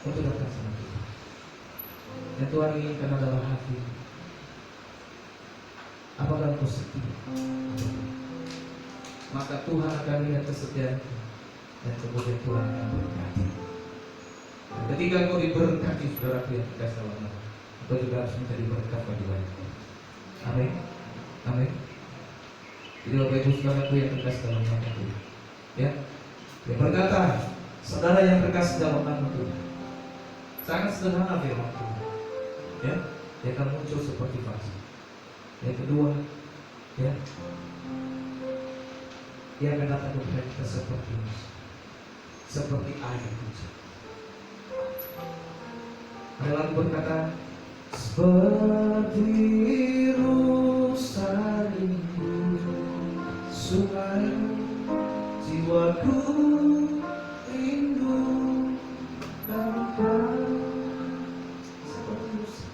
untuk datang sama kita. Yang Tuhan inginkan adalah hati. Apakah engkau setia? Maka Tuhan akan lihat kesetiaan itu, dan kemudian Tuhan akan berkati. Dan ketika engkau diberkati, saudara yang dikasih dalam nama, engkau juga harus menjadi berkat bagi banyak orang. Amin. Amin. Jadi Bapak Ibu saudaraku yang terkasih dalam nama Tuhan, ya, dia berkata, saudara yang terkasih dalam nama Tuhan, sangat sederhana firman Tuhan, ya, dia akan muncul seperti pasir. Yang kedua, ya, dia akan datang kepada kita seperti musuh, seperti air hujan. Ada lagu berkata, seperti rusa rindu sungai, jiwaku rindu tanpa. Seperti rusa.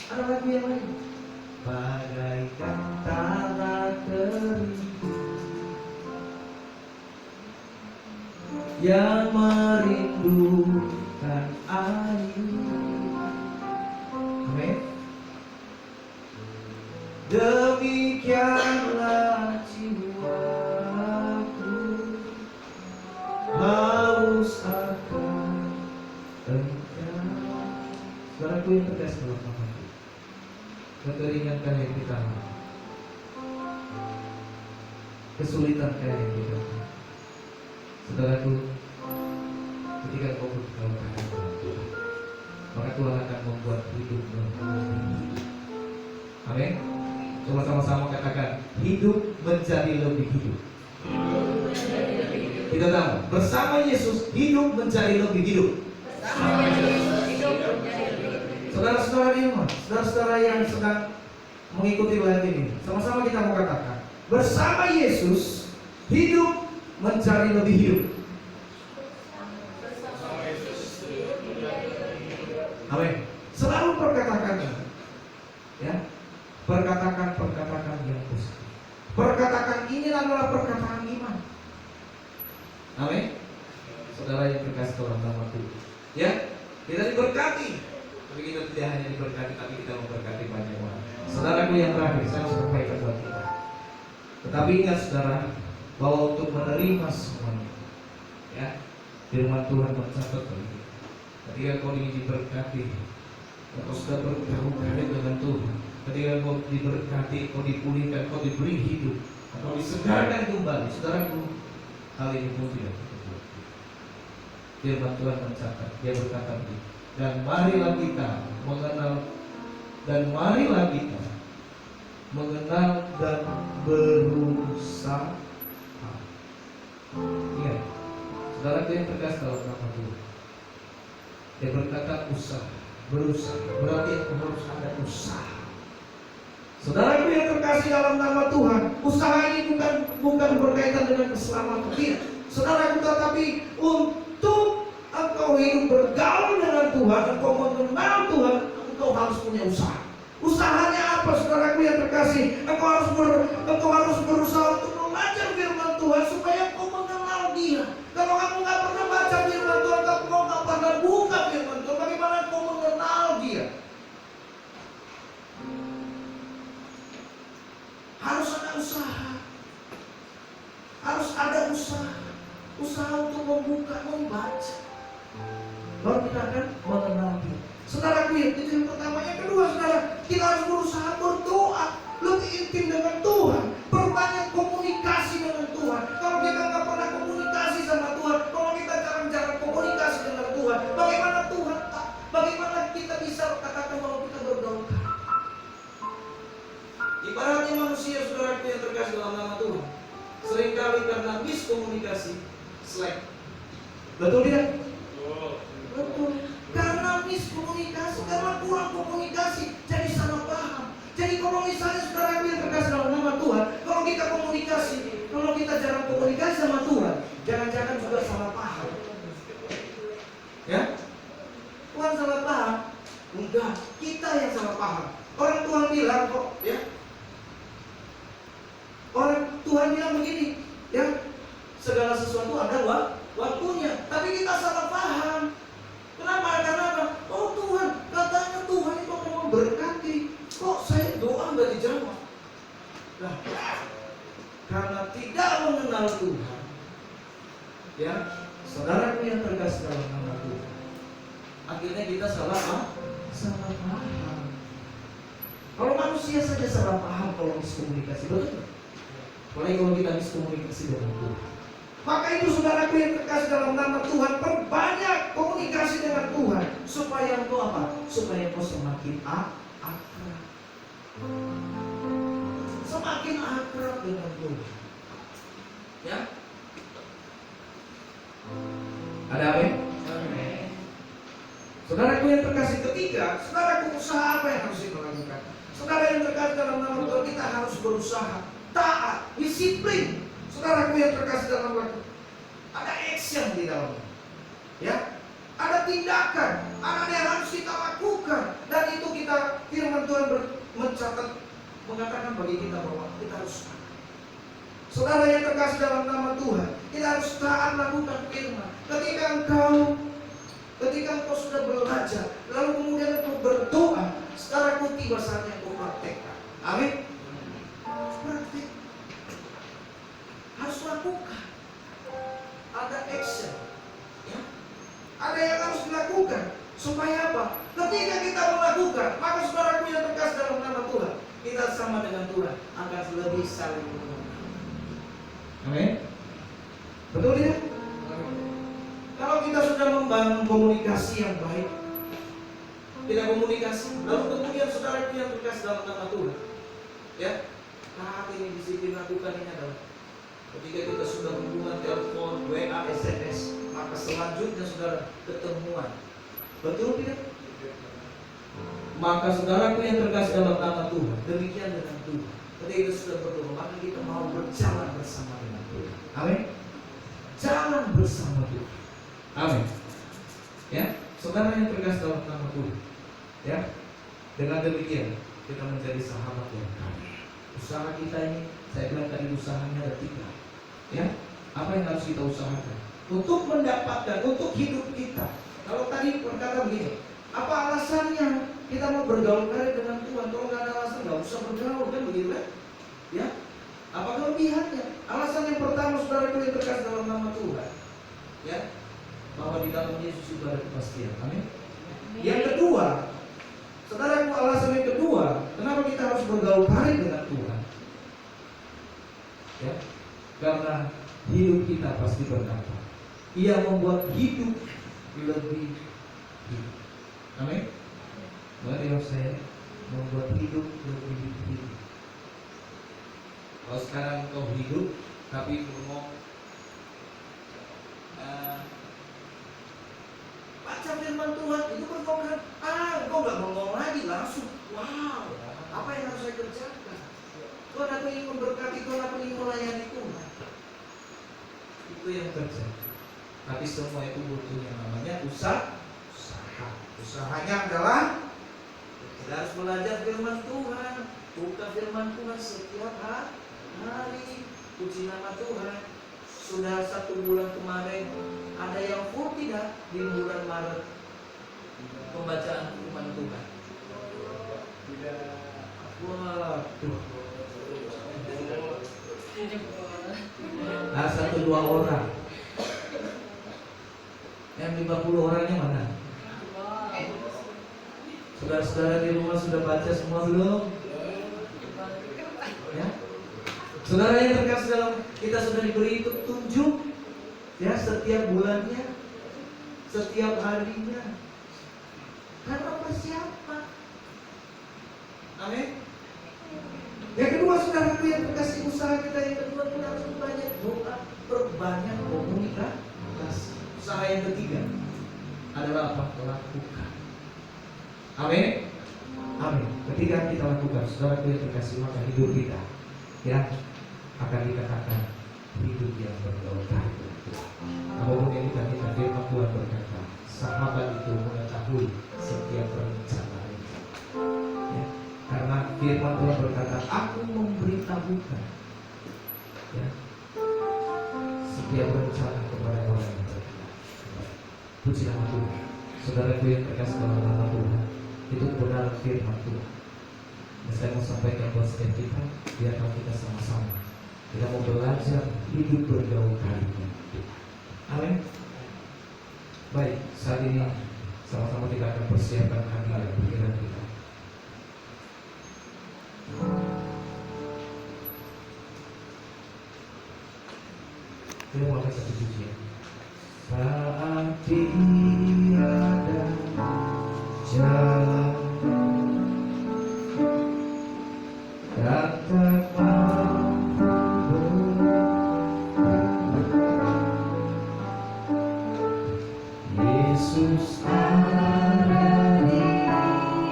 Ada lagu yang lain, bagaikan tanah kering yang merindukan air. Amin. Demikianlah jiwaku haus akan Engkau. Saudaraku yang terkasih dalam nama Tuhan, kekeringankah yang kita alami? Kesulitankah yang kita alami? Saudaraku, ketika kau bergaul dengan Tuhan, maka Tuhan akan membuat hidupmu menjadi hidup. Amin. Coba sama-sama katakan, hidup menjadi lebih hidup. Kita tahu, bersama Yesus hidup menjadi lebih hidup. Saudara-saudara di rumah, saudara-saudara yang sedang mengikuti live ini, sama-sama kita mau katakan, bersama Yesus hidup menjadi lebih hidup. Amin. Selalu perkatakan, ya, perkatakan yang positif. Perkatakan ini adalah perkataan iman. Amin. Saudara yang terkasih dalam nama Tuhan, ya, kita diberkati. Tapi kita tidak hanya diberkati, tapi kita memberkati banyak orang. Saudaraku yang terakhir, saya harus sampaikan buat kita. Tetapi ingat saudara, bahwa untuk menerima semuanya, ya, firman Tuhan mencatat bagi kita. Ketika kau diberkati, kau sudah bergabung dengan Tuhan. Ketika kau diberkati, kau dipulihkan, kau diberi hidup, kau disegarkan kembali, saudaraku, hal ini pun tidak terjadi. Firman Tuhan mencatat, dia berkata begini, dan marilah kita mengenal, dan berusaha. Ingat, saudaraku yang terkasih dalam nama Tuhan, dia berkata usaha, berusaha, berarti harus ada usaha. Saudaraku yang terkasih dalam nama Tuhan, usaha ini bukan berkaitan dengan keselamatan dia, saudaraku, tetapi untuk engkau hidup bergaul dengan Tuhan, engkau mengenal Tuhan, engkau harus punya usaha. Usahanya apa, saudaraku yang terkasih? Engkau harus berusaha untuk belajar firman Tuhan supaya engkau mengenal Dia. Kalau kamu nggak pernah baca firman Tuhan, kamu nggak pernah buka firman Tuhan, bagaimana engkau mengenal Dia? Harus ada usaha. Harus ada usaha. Usaha untuk membuka, membaca. Baru kita akan mengenal Dia. Saudaraku, itu yang pertama. Yang kedua, saudara, kita harus berusaha berdoa, lebih intim dengan Tuhan, perbanyak komunikasi dengan Tuhan. Kalau kita nggak pernah komunikasi sama Tuhan, kalau kita jarang-jarang komunikasi dengan Tuhan, bagaimana kita bisa katakan bahwa kita bergaul? Ibaratnya manusia, saudaraku yang terkasih dalam nama Tuhan, seringkali karena miskomunikasi, slack. Betul tidak? Betul. Karena miskomunikasi, karena kurang komunikasi, jadi salah paham. Jadi kalau misalnya saudara yang terkasih dalam nama Tuhan, kalau kita komunikasi, kalau kita jarang komunikasi sama Tuhan, jangan-jangan juga salah paham. Ya? Tuhan salah paham? Enggak, kita yang salah paham. Orang Tuhan bilang kok, ya? Orang Tuhan bilang begini, ya? Segala sesuatu ada waktunya, tapi kita salah paham. Kenapa akhirnya kita salah paham. Kalau manusia saja salah paham kalau miskomunikasi, betul? Apalagi kalau kita miskomunikasi dengan Tuhan. Maka itu saudaraku yang terkasih dalam nama Tuhan, perbanyak komunikasi dengan Tuhan supaya engkau apa? Supaya engkau semakin akrab. Semakin akrab dengan Tuhan. Ya? Ada apa? Saudaraku yang terkasih ketiga, saudaraku usaha apa yang harus kita lakukan? Saudara yang terkasih dalam nama Tuhan, kita harus berusaha, taat, disiplin. Saudaraku yang terkasih dalam waktu, ada action di dalamnya, ya, ada tindakan, ada yang harus kita lakukan, dan itu kita firman Tuhan mencatat, mengatakan bagi kita bahwa kita harus taat. Saudara yang terkasih dalam nama Tuhan, kita harus taat lakukan firman. Ketika engkau sudah belajar, lalu kemudian engkau berdoa, saudaraku tiba saatnya engkau praktekkan. Amin. Praktek. Harus lakukan. Ada action, ya. Ada yang harus dilakukan. Supaya apa? Ketika kita melakukan, maka saudaraku yang terkasih dalam nama Tuhan, kita sama dengan Tuhan akan lebih saling mengenal. Amin. Betul ya? Kalau kita sudah membangun komunikasi yang baik, kita komunikasi, lalu kemudian saudaraku yang terkasih dalam nama Tuhan, ya, taat ini, disiplin, lakukan ini adalah ketika kita sudah hubungan telepon, WA, SMS, maka selanjutnya saudara ketemuan. Betul tidak? Maka saudaraku yang terkasih dalam nama Tuhan, demikian dengan Tuhan. Ketika kita sudah berdoa, maka kita mau berjalan bersama dengan Tuhan. Amin. Jalan bersama Tuhan. Amin. Ya, saudara yang terkasih dalam nama Tuhan, ya, dengan demikian kita menjadi sahabat yang kaya. Usaha kita ini, saya bilang tadi usahanya ada 3. Ya, apa yang harus kita usahakan untuk mendapatkan, untuk hidup kita? Kalau tadi berkata begini, apa alasannya kita mau bergaul karib dengan Tuhan? Kalau nggak ada alasan, nggak usah bergaul, kan begitu kan? Ya, apa kelebihannya? Alasan yang pertama, saudara yang terkasih dalam nama Tuhan, ya, bahwa di dalam Yesus itu ada kepastian. Amin. Yang kedua, saudara, alasan yang kedua, kenapa kita harus bergaul karib dengan Tuhan? Ya, karena hidup kita pasti berkata, Ia membuat hidup lebih hidup. Amin. Mari saya membuat hidup lebih hidup. Kalau sekarang kau hidup tapi ngomong, baca firman Tuhan itu berkata, kau nggak ngomong lagi langsung. Wow, apa yang harus saya kerjakan? Tuhan, aku ingin memberkati, Tuhan, aku ingin melayani Tuhan. Itu yang terjadi. Tapi semua itu butuh yang namanya usaha. Usahanya adalah kita harus belajar firman Tuhan, buka firman Tuhan setiap hari. Puji nama Tuhan. Sudah 1 bulan kemarin, ada yang full tidak di bulan Maret pembacaan firman Tuhan? Waduh. 1-2 orang. Yang 50 orangnya mana? Saudara-saudara di rumah sudah baca semua belum? Ya? Saudara yang terkasih dalam, kita sudah diberi petunjuk, ya, setiap bulannya, setiap harinya. Karena persiapan. Amin. Yang kedua, saudara yang terkasih, usaha kita yang kedua, kita harus banyak doa, perbanyak komunikasi. Usaha yang ketiga adalah apa? Lakukan. Amin. Amin. Ketika kita lakukan, saudara yang terkasih, maka hidup kita, ya, akan dikatakan hidup yang bergaul karib dengan Tuhan. Apapun yang kita firman Tuhan berkata, sahabat itu mengetahui setiap rencana. Ya. Karena firman Tuhan berkata, aku memberitahukan, ya, setiap rencana kepada orang yang berkenan. Puji nama Tuhan. Saudaraku yang terkasih dalam nama Tuhan, itu benar firman Tuhan. Dan saya mau sampaikan buat setiap kita, biarlah kita sama-sama, kita mau belajar hidup bergaul karib dengan Tuhan. Amin. Baik, saat ini Sama-sama kita akan persiapkan hati dan pikiran kita. Kita mau angkat satu pujian. Saat tiada jalan dan tak mampu Yesus ada di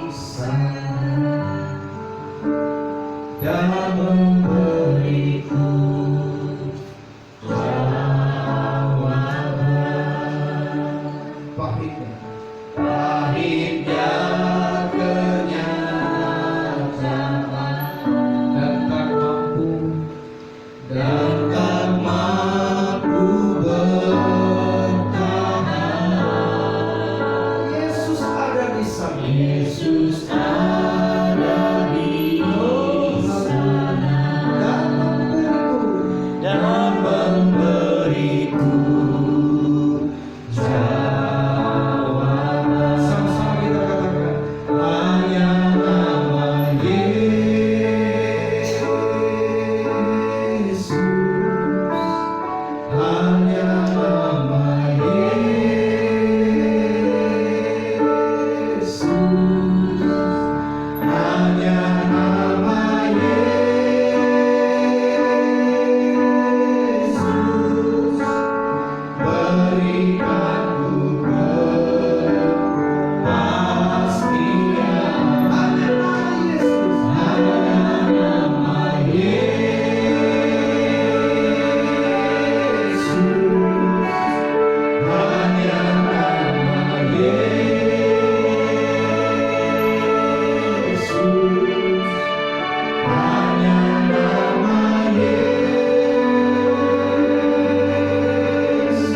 sana dan memberiku pahitnya kenyataan dan tak mampu bertahan. Yesus ada di sana. Yesus ada di sana dan memberiku jawaban. Sama-sama kita katakan, hanya nama Yesus, hanya nama Yesus, hanya nama Yesus, berikan ku kepastian. Hanya nama Yesus, hanya nama Yesus, hanya nama Yesus, hanya nama Yesus,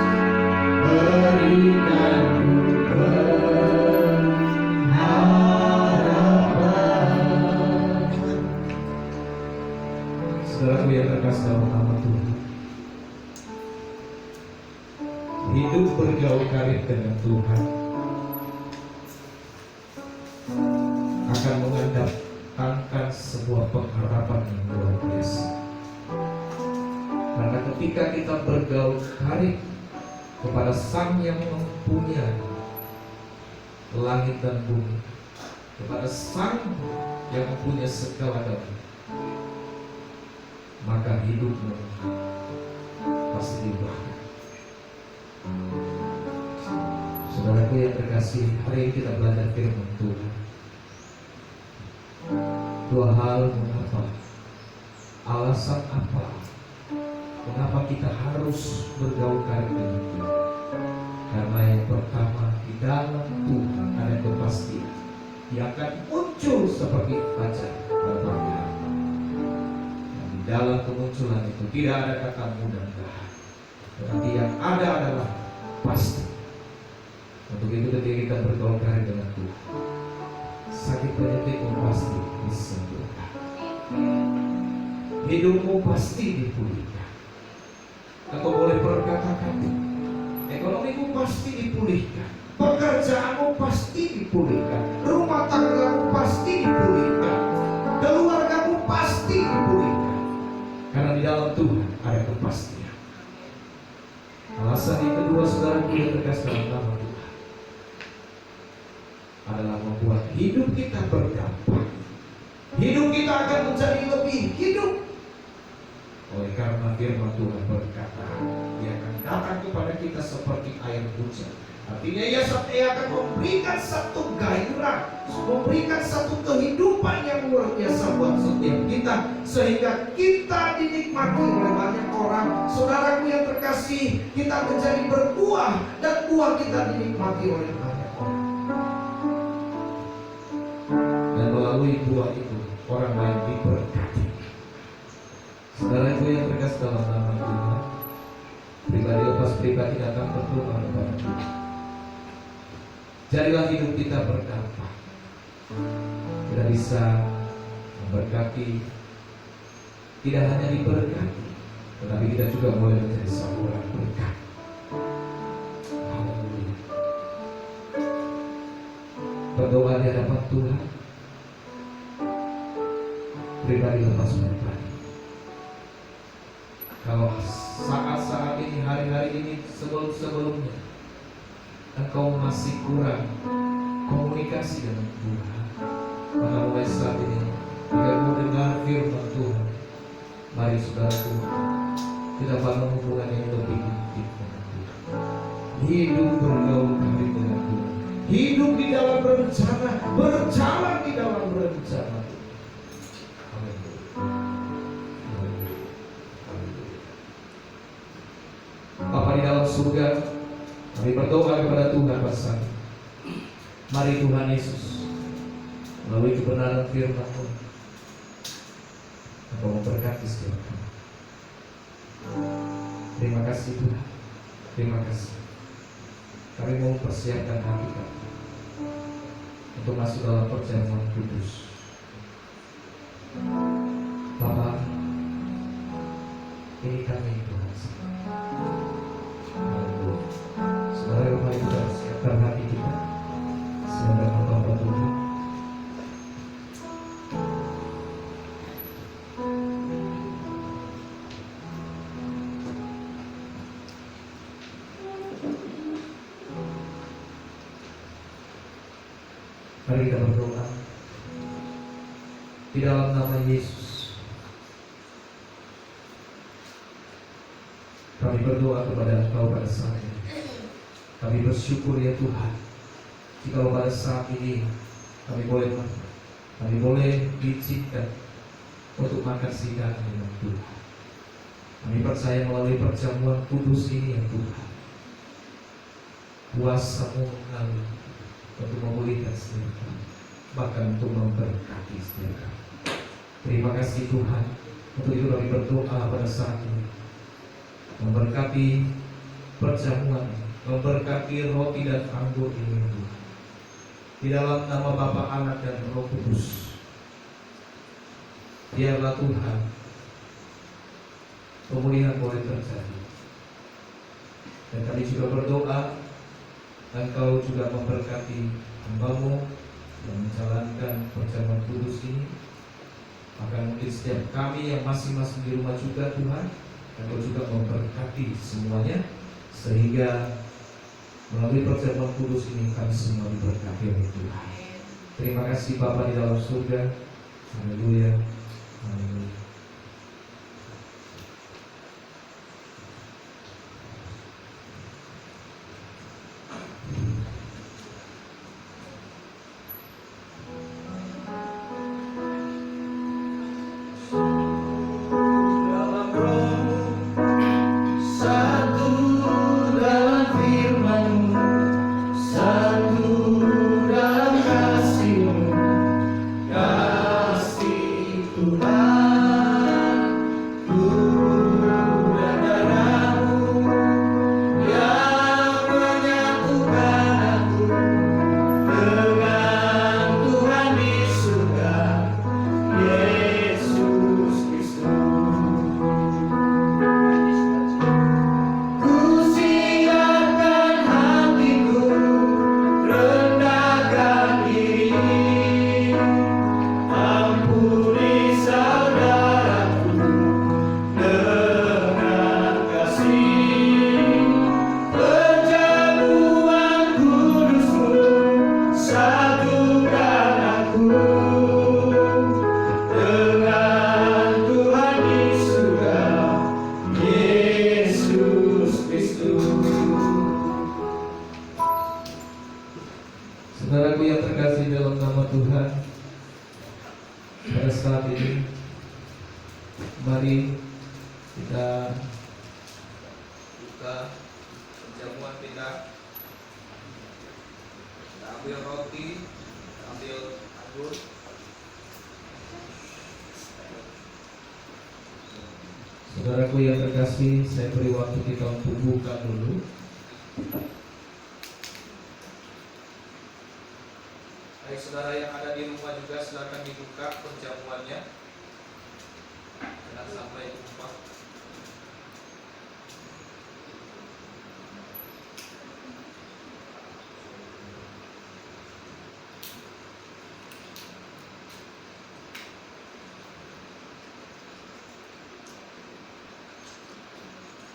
berikan ku pengharapan. Saudaraku yang terkasih dalam nama Tuhan, hidup bergaul karib dengan Tuhan akan mengedatangkan sebuah pengharapan yang luar biasa. Karena ketika kita bergaul karib kepada Sang yang mempunyai langit dan bumi, kepada Sang yang mempunyai segala-galanya, maka hidupmu pasti bahagia. Saudaraku yang terkasih, hari ini kita belajar firman Tuhan. Dua hal mengapa, alasan apa, mengapa kita harus bergaul karib dengan Tuhan. Karena yang pertama, di dalam Tuhan ada kepastian yang akan muncul seperti fajar pada pagi hari. Dan di dalam kemunculan itu tidak ada kata mudah-mudahan, tetapi yang ada adalah pasti. Untuk itu ketika kita bergaul karib dengan Tuhan, sakit penyakitmu pasti disembuhkan, hidupmu pasti dipulihkan. Engkau boleh berkata-kata, ekonomimu pasti dipulihkan, pekerjaanmu pasti dipulihkan, rumah tanggamu pasti dipulihkan, keluargamu pasti dipulihkan. Karena di dalam Tuhan ada kepastian. Alasan yang kedua, saudaraku yang terkasih dalam nama Tuhan, adalah membuat hidup kita berdampak. Hidup kita akan menjadi lebih hidup. Oleh karena firman Tuhan berkata, Dia akan datang kepada kita seperti air hujan. Artinya Ia akan memberikan satu gairah, memberikan satu kehidupan yang luar biasa buat setiap kita, sehingga kita dinikmati oleh banyak orang. Saudaraku yang terkasih, kita menjadi berbuah dan buah kita dinikmati oleh banyak orang. Dan melalui buah itu orang lain diberkati. Saudaraku yang terkasih dalam nama Tuhan, pribadi lepas pribadi datang berdoa kepada Tuhan. Jadilah hidup kita berdampak. Kita bisa memberkati, tidak hanya diberkati, tetapi kita juga boleh menjadi seorang berkat. Haleluya. berdoa di hadapan Tuhan, pribadi lepas pribadi. Kalau saat-saat ini, hari-hari ini, sebelum-sebelumnya engkau masih kurang komunikasi dengan Tuhan, maka mulai saat ini, jika mau dengar firman Tuhan, mari saudaraku, kita bangun hubungan yang lebih intim dengan Tuhan. Hidup bergaul karib dengan Tuhan. Hidup di dalam rencana, berjalan di dalam rencana. Bapa di dalam surga, kami berdoa kepada Tuhan bersama. Mari Tuhan Yesus, melalui kebenaran firman-Mu, Engkau memberkati setiap kami. Terima kasih Tuhan, terima kasih. Kami mau persiapkan hati kami untuk masuk dalam perjamuan kudus. Bapa, ini kami Tuhan. Saudara Bapak Ibu, siapkan hati kita semoga Bapak Tuhan. Mari kita berdoa di dalam nama Yesus. Kami berdoa kepada Engkau pada saat ini. Kami bersyukur ya Tuhan, jika pada saat ini kami boleh diizinkan untuk makan siang dengan Tuhan. Kami percaya melalui perjamuan kudus ini ya Tuhan, kuasa-Mu mengalir untuk memulihkan setiap kami, bahkan untuk memberkati setiap kami. Terima kasih Tuhan. Untuk itu kami berdoa pada saat ini, memberkati perjamuan, memberkati roti dan anggur ini Tuhan. Di dalam nama Bapa, Anak dan Roh Kudus, biarlah Tuhan pemulihan boleh terjadi. Dan kami juga berdoa, Engkau juga memberkati hamba-Mu yang menjalankan perjamuan kudus ini. Maka mungkin setiap kami yang masing-masing di rumah juga Tuhan, Engkau juga memberkati semuanya, sehingga melalui perjamuan kudus ini kami semua diberkati oleh Tuhan. Terima kasih Bapa di dalam surga. Haleluya. Haleluya. Saudaraku yang terkasih dalam nama Tuhan, pada saat ini mari kita buka perjamuan kita. Kita ambil roti, kita ambil anggur. Saudaraku yang terkasih, saya beri waktu kita untuk buka dulu. Baik, saudara yang ada di rumah juga silakan dibuka perjamuannya. Jangan sampai tumpah.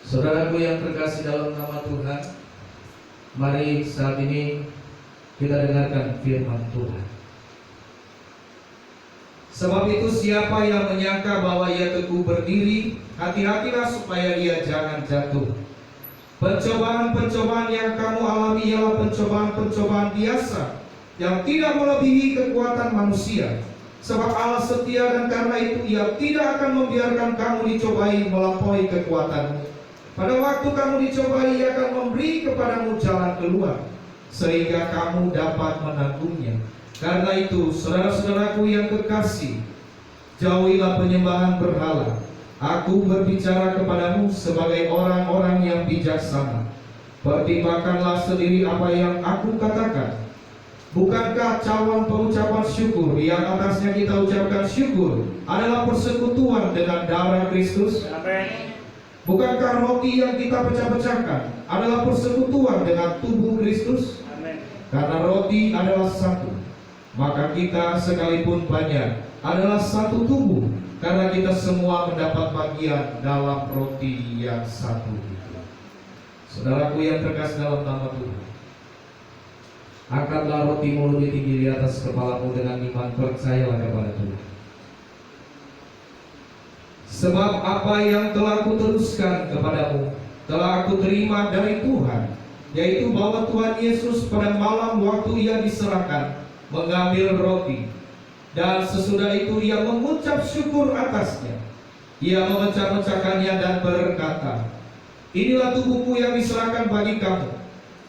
Saudaraku yang terkasih dalam nama Tuhan, mari saat ini kita dengarkan firman Tuhan. Sebab itu siapa yang menyangka bahwa ia teguh berdiri, hati-hatilah supaya ia jangan jatuh. Pencobaan-pencobaan yang kamu alami ialah pencobaan-pencobaan biasa yang tidak melebihi kekuatan manusia. Sebab Allah setia dan karena itu ia tidak akan membiarkan kamu dicobai melampaui kekuatanmu. Pada waktu kamu dicobai, ia akan memberi kepadamu jalan keluar, sehingga kamu dapat menanggungnya. Karena itu, saudara-saudaraku yang kekasih, jauhilah penyembahan berhala. Aku berbicara kepadamu sebagai orang-orang yang bijaksana. Pertimbangkanlah sendiri apa yang aku katakan. Bukankah cawan pengucapan syukur yang atasnya kita ucapkan syukur adalah persekutuan dengan darah Kristus? Amin. Bukankah roti yang kita pecah-pecahkan adalah persekutuan dengan tubuh Kristus? Amin. Karena roti adalah satu, maka kita sekalipun banyak adalah satu tubuh, karena kita semua mendapat bagian dalam roti yang satu itu. Saudaraku yang terkasih dalam nama Tuhan, angkatlah rotimu lebih tinggi di atas kepalamu dengan iman, percayalah kepada Tuhan. Sebab apa yang telah kuteruskan kepadamu telah aku terima dari Tuhan, yaitu bahwa Tuhan Yesus pada malam waktu ia diserahkan mengambil roti, dan sesudah itu ia mengucap syukur atasnya. Ia memecah-mecahkannya dan berkata, inilah tubuhku yang diserahkan bagi kamu.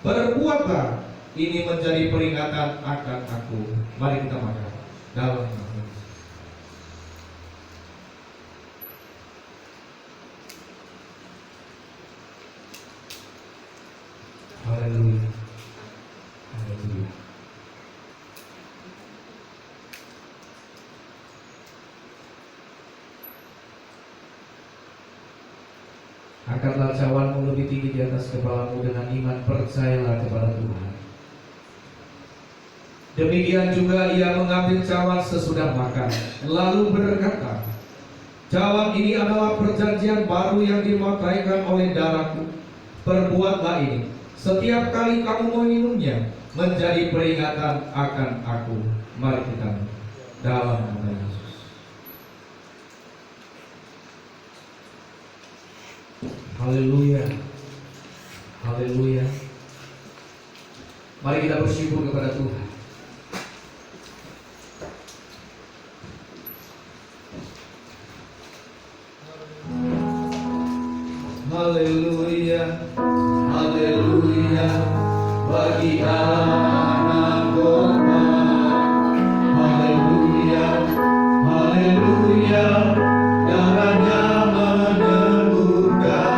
Berbuatlah ini menjadi peringatan akan aku. Mari kita makan dalam nama Yesus. Haleluya. Haleluya. Angkatlah cawanmu lebih tinggi di atas kepalamu dengan iman, percayalah kepada Tuhan. Demikian juga ia mengambil cawan sesudah makan, lalu berkata, cawan ini adalah perjanjian baru yang dimakaikan oleh darahku. Perbuatlah ini setiap kali kamu meminumnya menjadi peringatan akan aku. Mari kita dalam nama Yesus. Haleluya. Haleluya. Mari kita bersyukur kepada Tuhan. Haleluya. Haleluya. Bagi anak domba. Haleluya. Haleluya. Darahnya menyembuhkan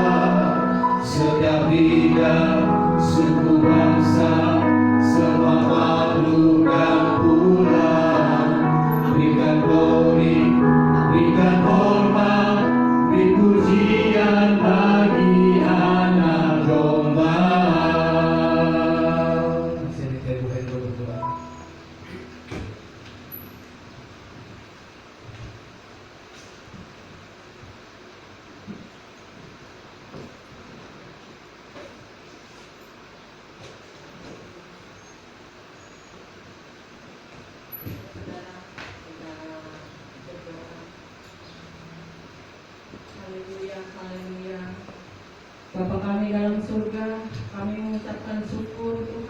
setiap lidah, suku, bangsa, semua makhluk dan pulang. Berikan glory, berikan hormat, beri pujian bagi anak domba. Haleluya, haleluya. Bapa kami dalam surga, kami mengucapkan syukur